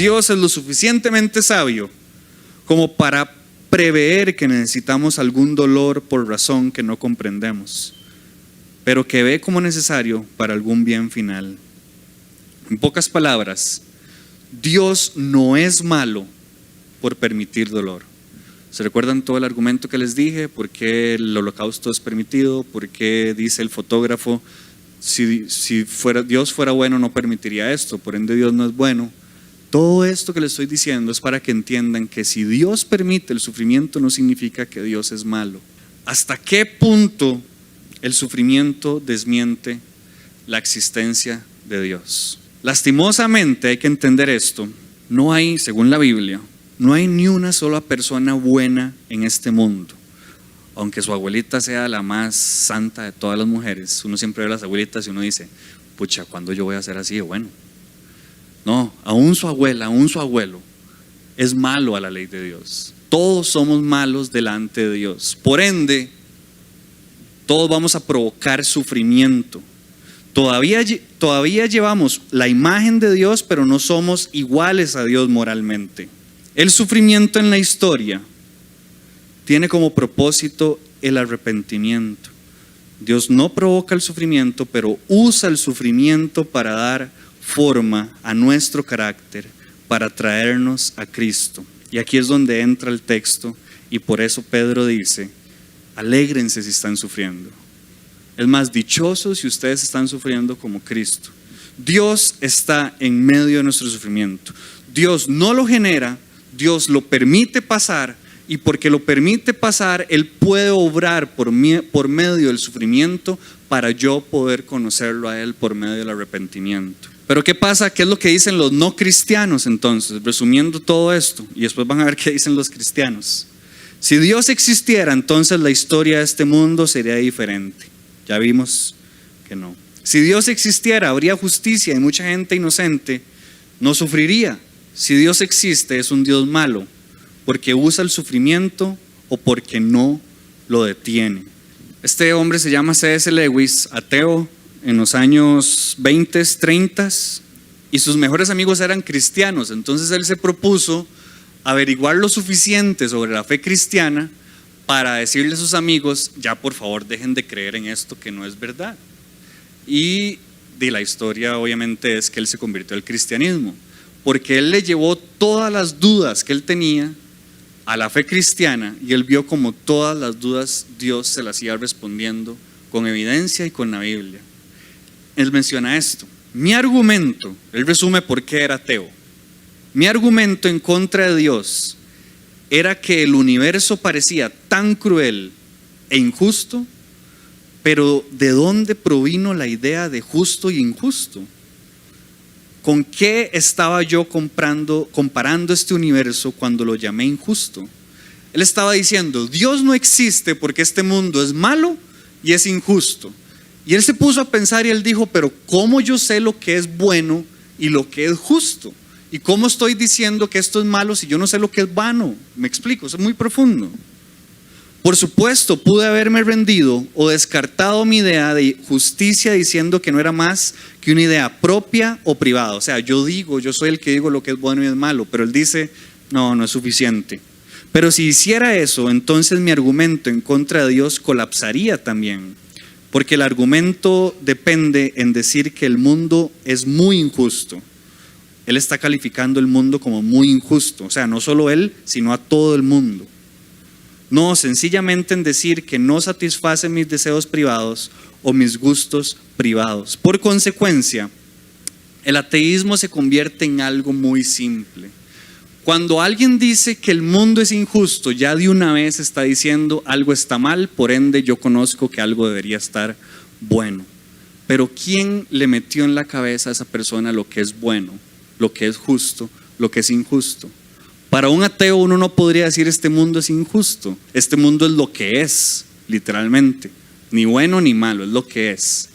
Dios es lo suficientemente sabio como para prever que necesitamos algún dolor por razón que no comprendemos, pero que ve como necesario para algún bien final. En pocas palabras, Dios no es malo por permitir dolor. ¿Se recuerdan todo el argumento que les dije? ¿Por qué el holocausto es permitido? ¿Por qué dice el fotógrafo, si Dios fuera bueno no permitiría esto? Por ende Dios no es bueno. Todo esto que les estoy diciendo es para que entiendan que si Dios permite el sufrimiento no significa que Dios es malo. ¿Hasta qué punto el sufrimiento desmiente la existencia de Dios? Lastimosamente hay que entender esto. No hay, según la Biblia, no hay ni una sola persona buena en este mundo. Aunque su abuelita sea la más santa de todas las mujeres, uno siempre ve a las abuelitas y uno dice, pucha, ¿cuándo yo voy a ser así de bueno? No, aún su abuela, aún su abuelo es malo a la ley de Dios. Todos somos malos delante de Dios. Por ende, todos vamos a provocar sufrimiento. Todavía llevamos la imagen de Dios, pero no somos iguales a Dios moralmente. El sufrimiento en la historia tiene como propósito el arrepentimiento. Dios no provoca el sufrimiento, pero usa el sufrimiento para dar forma a nuestro carácter, para traernos a Cristo. Y aquí es donde entra el texto, y por eso Pedro dice, alégrense si están sufriendo. Es más, dichosos si ustedes están sufriendo como Cristo. Dios está en medio de nuestro sufrimiento. Dios no lo genera, Dios lo permite pasar, y porque lo permite pasar, Él puede obrar por medio del sufrimiento para yo poder conocerlo a Él por medio del arrepentimiento. Pero ¿qué pasa? ¿Qué es lo que dicen los no cristianos entonces? Resumiendo todo esto, y después van a ver qué dicen los cristianos. Si Dios existiera, entonces la historia de este mundo sería diferente. Ya vimos que no. Si Dios existiera, habría justicia y mucha gente inocente no sufriría. Si Dios existe, es un Dios malo, porque usa el sufrimiento o porque no lo detiene. Este hombre se llama C.S. Lewis, ateo en los años 20, 30, y sus mejores amigos eran cristianos. Entonces él se propuso averiguar lo suficiente sobre la fe cristiana para decirle a sus amigos, ya por favor dejen de creer en esto que no es verdad. Y de la historia obviamente es que él se convirtió al cristianismo, porque él le llevó todas las dudas que él tenía a la fe cristiana, y él vio como todas las dudas Dios se las iba respondiendo con evidencia y con la Biblia. Él menciona esto. Mi argumento, él resume por qué era ateo. Mi argumento en contra de Dios era que el universo parecía tan cruel e injusto, pero ¿de dónde provino la idea de justo y injusto? ¿Con qué estaba yo comparando este universo cuando lo llamé injusto? Él estaba diciendo, Dios no existe porque este mundo es malo y es injusto. Y él se puso a pensar y él dijo, pero ¿cómo yo sé lo que es bueno y lo que es justo? ¿Y cómo estoy diciendo que esto es malo si yo no sé lo que es vano? Me explico, es muy profundo. Por supuesto, pude haberme rendido o descartado mi idea de justicia diciendo que no era más que una idea propia o privada. O sea, yo soy el que digo lo que es bueno y es malo, pero él dice, no es suficiente. Pero si hiciera eso, entonces mi argumento en contra de Dios colapsaría también, porque el argumento depende en decir que el mundo es muy injusto. Él está calificando el mundo como muy injusto, o sea, no solo él, sino a todo el mundo. No, sencillamente en decir que no satisface mis deseos privados o mis gustos privados. Por consecuencia, el ateísmo se convierte en algo muy simple. Cuando alguien dice que el mundo es injusto, ya de una vez está diciendo algo está mal, por ende yo conozco que algo debería estar bueno. Pero ¿quién le metió en la cabeza a esa persona lo que es bueno, lo que es justo, lo que es injusto? Para un ateo uno no podría decir este mundo es injusto, este mundo es lo que es, literalmente, ni bueno ni malo, es lo que es.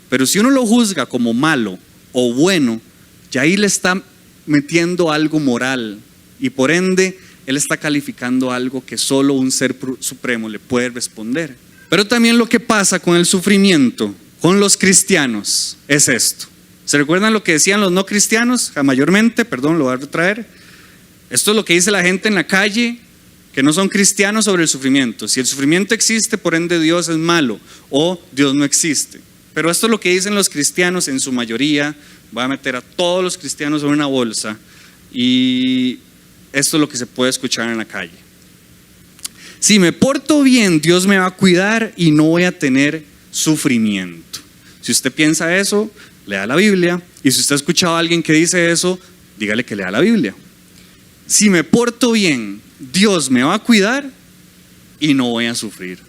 Pero si uno lo juzga como malo o bueno, ya ahí le está metiendo algo moral y por ende él está calificando algo que solo un ser supremo le puede responder. Pero también lo que pasa con el sufrimiento, con los cristianos, es esto. ¿Se recuerdan lo que decían los no cristianos? Mayormente, perdón, lo voy a retraer. Esto es lo que dice la gente en la calle que no son cristianos sobre el sufrimiento. Si el sufrimiento existe, por ende Dios es malo o Dios no existe. Pero esto es lo que dicen los cristianos en su mayoría. Voy a meter a todos los cristianos en una bolsa y esto es lo que se puede escuchar en la calle. Si me porto bien, Dios me va a cuidar y no voy a tener sufrimiento. Si usted piensa eso, lea la Biblia. Y si usted ha escuchado a alguien que dice eso, dígale que lea la Biblia. Si me porto bien, Dios me va a cuidar y no voy a sufrir.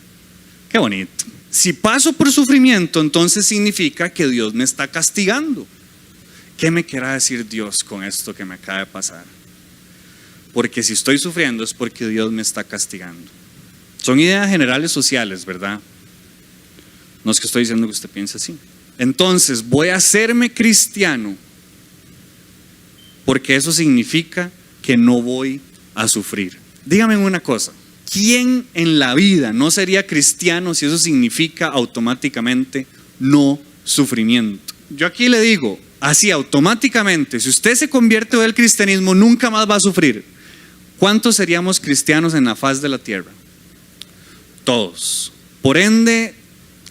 Qué bonito. Si paso por sufrimiento, entonces significa que Dios me está castigando. ¿Qué me querrá decir Dios con esto que me acaba de pasar? Porque si estoy sufriendo es porque Dios me está castigando. Son ideas generales sociales, ¿verdad? No es que estoy diciendo que usted piense así. Entonces voy a hacerme cristiano porque eso significa que no voy a sufrir. Dígame una cosa, ¿quién en la vida no sería cristiano si eso significa automáticamente no sufrimiento? Yo aquí le digo, así automáticamente, si usted se convierte del cristianismo, nunca más va a sufrir. ¿Cuántos seríamos cristianos en la faz de la tierra? Todos. Por ende,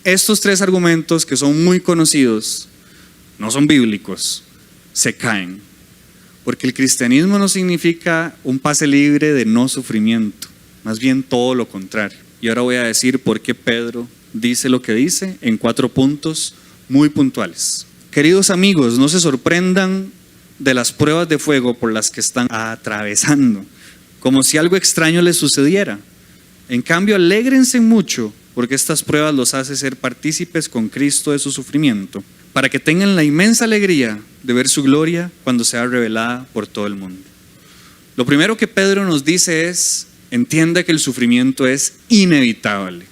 estos tres argumentos que son muy conocidos, no son bíblicos, se caen. Porque el cristianismo no significa un pase libre de no sufrimiento, más bien todo lo contrario. Y ahora voy a decir por qué Pedro dice lo que dice en 4 puntos muy puntuales. Queridos amigos, no se sorprendan de las pruebas de fuego por las que están atravesando, como si algo extraño les sucediera. En cambio, alégrense mucho, porque estas pruebas los hace ser partícipes con Cristo de su sufrimiento, para que tengan la inmensa alegría de ver su gloria cuando sea revelada por todo el mundo. Lo primero que Pedro nos dice es, entienda que el sufrimiento es inevitable.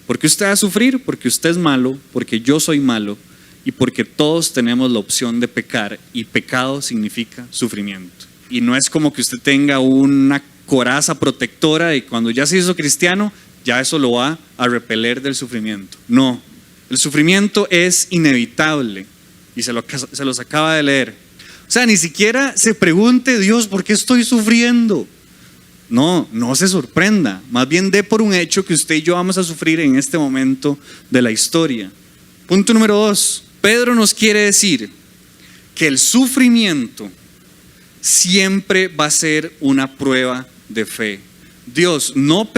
Porque usted va a sufrir, porque usted es malo, porque yo soy malo y porque todos tenemos la opción de pecar, y pecado significa sufrimiento. Y no es como que usted tenga una coraza protectora y cuando ya se hizo cristiano, ya eso lo va a repeler del sufrimiento. No, el sufrimiento es inevitable y se los acaba de leer. O sea, ni siquiera se pregunte, Dios, ¿por qué estoy sufriendo? No, no se sorprenda, más bien dé por un hecho que usted y yo vamos a sufrir en este momento de la historia. Punto número 2, Pedro nos quiere decir que el sufrimiento siempre va a ser una prueba de fe. Dios no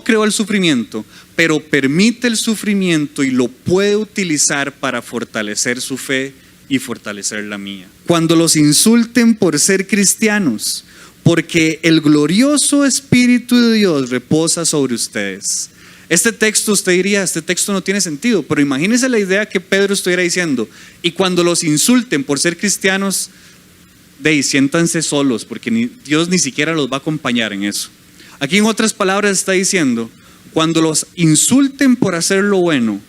creó el sufrimiento, pero permite el sufrimiento y lo puede utilizar para fortalecer su fe y fortalecer la mía. Cuando los insulten por ser cristianos, porque el glorioso Espíritu de Dios reposa sobre ustedes. Este texto, usted diría, este texto no tiene sentido, pero imagínese la idea que Pedro estuviera diciendo, y cuando los insulten por ser cristianos, siéntanse solos, porque Dios ni siquiera los va a acompañar en eso. Aquí en otras palabras está diciendo, cuando los insulten por hacer lo bueno,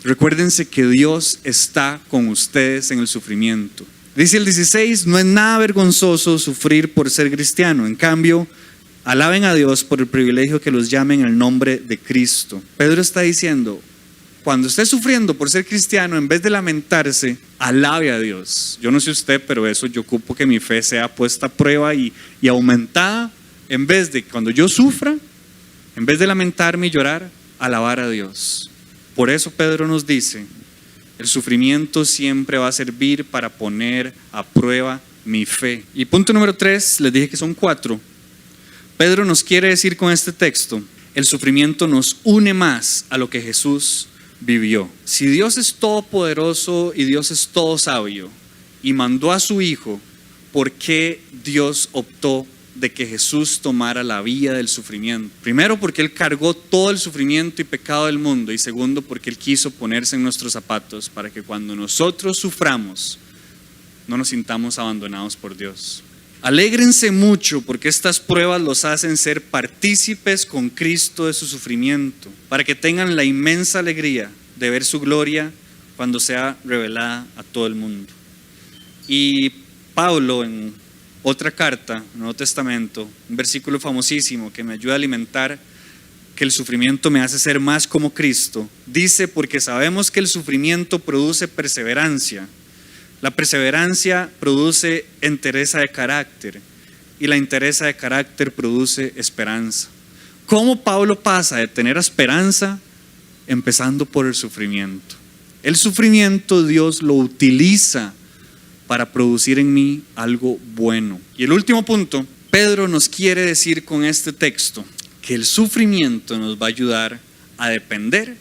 recuérdense que Dios está con ustedes en el sufrimiento. Dice el 16, no es nada vergonzoso sufrir por ser cristiano, en cambio, alaben a Dios por el privilegio que los llamen en el nombre de Cristo. Pedro está diciendo, cuando esté sufriendo por ser cristiano, en vez de lamentarse, alabe a Dios. Yo no sé usted, pero eso yo ocupo que mi fe sea puesta a prueba y aumentada. En vez de cuando yo sufra, en vez de lamentarme y llorar, alabar a Dios. Por eso Pedro nos dice, el sufrimiento siempre va a servir para poner a prueba mi fe. Y punto número 3, les dije que son 4. Pedro nos quiere decir con este texto, el sufrimiento nos une más a lo que Jesús vivió. Si Dios es todopoderoso y Dios es todo sabio y mandó a su Hijo, ¿por qué Dios optó de que Jesús tomara la vía del sufrimiento? Primero, porque Él cargó todo el sufrimiento y pecado del mundo, y segundo, porque Él quiso ponerse en nuestros zapatos para que cuando nosotros suframos no nos sintamos abandonados por Dios. Alégrense mucho porque estas pruebas los hacen ser partícipes con Cristo de su sufrimiento, para que tengan la inmensa alegría de ver su gloria cuando sea revelada a todo el mundo. Y Pablo en otra carta, en el Nuevo Testamento, un versículo famosísimo que me ayuda a alimentar que el sufrimiento me hace ser más como Cristo. Dice, porque sabemos que el sufrimiento produce perseverancia. La perseverancia produce entereza de carácter y la entereza de carácter produce esperanza. ¿Cómo Pablo pasa de tener esperanza empezando por el sufrimiento? El sufrimiento Dios lo utiliza para producir en mí algo bueno. Y el último punto, Pedro nos quiere decir con este texto que el sufrimiento nos va a ayudar a depender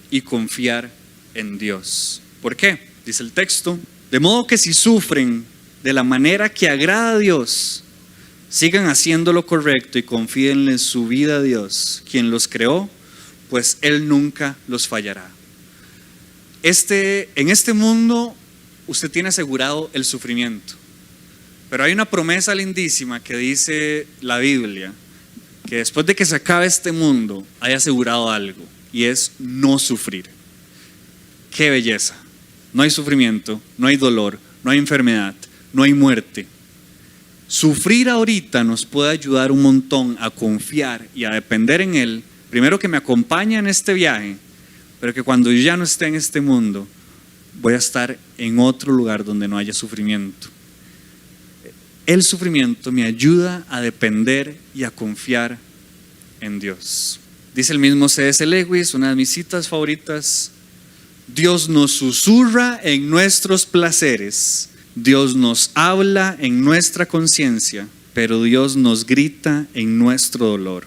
y confiar en Dios. ¿Por qué? Dice el texto, de modo que si sufren de la manera que agrada a Dios, sigan haciendo lo correcto y confíen en su vida a Dios, quien los creó, pues Él nunca los fallará. En este mundo usted tiene asegurado el sufrimiento, pero hay una promesa lindísima que dice la Biblia, que después de que se acabe este mundo hay asegurado algo, y es no sufrir. ¡Qué belleza! No hay sufrimiento, no hay dolor, no hay enfermedad, no hay muerte. Sufrir ahorita nos puede ayudar un montón a confiar y a depender en Él. Primero, que me acompaña en este viaje, pero que cuando yo ya no esté en este mundo, voy a estar en otro lugar donde no haya sufrimiento. El sufrimiento me ayuda a depender y a confiar en Dios. Dice el mismo C.S. Lewis, una de mis citas favoritas: Dios nos susurra en nuestros placeres, Dios nos habla en nuestra conciencia, pero Dios nos grita en nuestro dolor.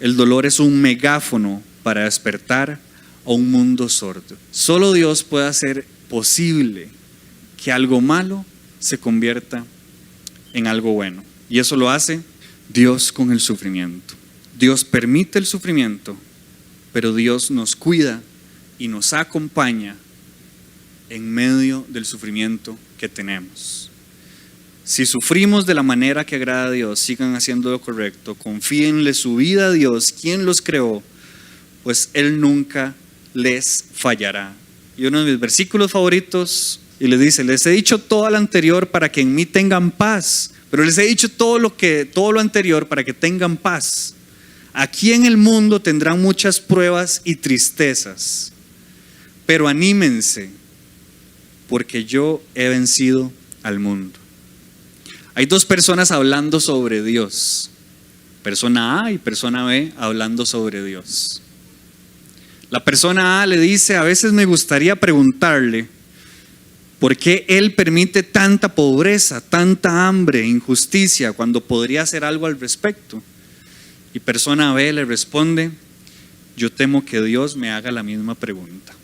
El dolor es un megáfono para despertar a un mundo sordo. Solo Dios puede hacer posible que algo malo se convierta en algo bueno. Y eso lo hace Dios con el sufrimiento. Dios permite el sufrimiento, pero Dios nos cuida y nos acompaña en medio del sufrimiento que tenemos. Si sufrimos de la manera que agrada a Dios, sigan haciendo lo correcto, confíenle su vida a Dios, quien los creó, pues Él nunca les fallará. Y uno de mis versículos favoritos, y les dice: les he dicho todo lo anterior para que en mí tengan paz, pero les he dicho todo lo anterior para que tengan paz. Aquí en el mundo tendrán muchas pruebas y tristezas, pero anímense, porque yo he vencido al mundo. Hay dos personas hablando sobre Dios, persona A y persona B hablando sobre Dios. La persona A le dice: a veces me gustaría preguntarle por qué Él permite tanta pobreza, tanta hambre, injusticia, cuando podría hacer algo al respecto. Y persona B le responde: yo temo que Dios me haga la misma pregunta.